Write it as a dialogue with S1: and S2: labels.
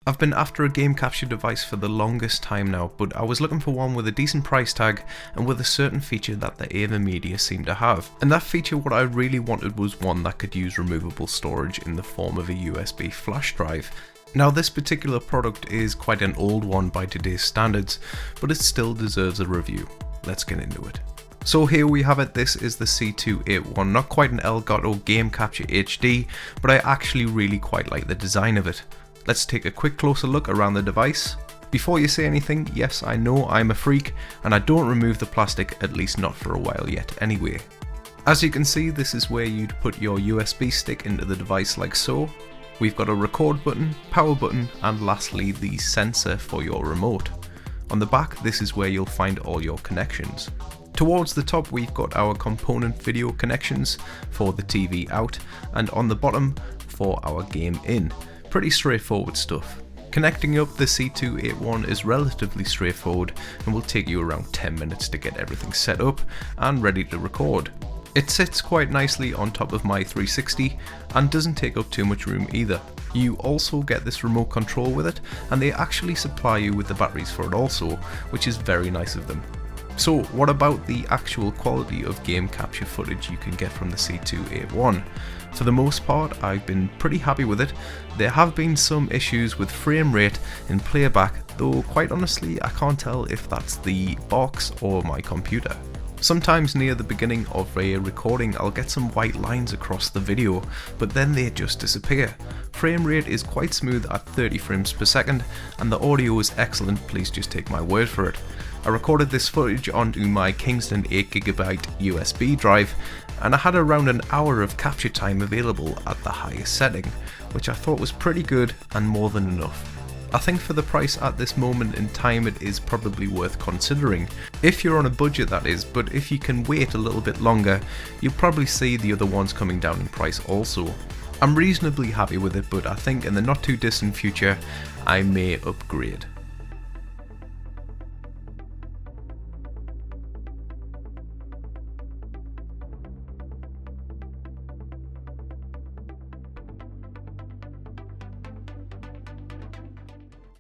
S1: I've been after a game capture device for the longest time now, but I was looking for one with a decent price tag and with a certain feature that the AVerMedia seemed to have. And that feature, what I really wanted was one that could use removable storage in the form of a USB flash drive. Now this particular product is quite an old one by today's standards, but it still deserves a review. Let's get into it. So here we have it. This is the C281, not quite an Elgato Game Capture HD, but I actually really quite like the design of it. Let's take a quick closer look around the device. Before you say anything, yes, I know I'm a freak and I don't remove the plastic, at least not for a while yet anyway. As you can see, this is where you'd put your USB stick into the device like so. We've got a record button, power button, and lastly the sensor for your remote. On the back, this is where you'll find all your connections. Towards the top, we've got our component video connections for the TV out, and on the bottom for our game in. Pretty straightforward stuff. Connecting up the C281 is relatively straightforward and will take you around 10 minutes to get everything set up and ready to record. It sits quite nicely on top of my 360 and doesn't take up too much room either. You also get this remote control with it, and they actually supply you with the batteries for it also, which is very nice of them. So what about the actual quality of game capture footage you can get from the C281? For the most part, I've been pretty happy with it. There have been some issues with frame rate in playback, though quite honestly I can't tell if that's the box or my computer. Sometimes near the beginning of a recording I'll get some white lines across the video, but then they just disappear. Frame rate is quite smooth at 30 frames per second and the audio is excellent, please just take my word for it. I recorded this footage onto my Kingston 8GB USB drive and I had around an hour of capture time available at the highest setting, which I thought was pretty good and more than enough. I think for the price at this moment in time it is probably worth considering. If you're on a budget that is, but if you can wait a little bit longer, you'll probably see the other ones coming down in price also. I'm reasonably happy with it, but I think in the not too distant future I may upgrade.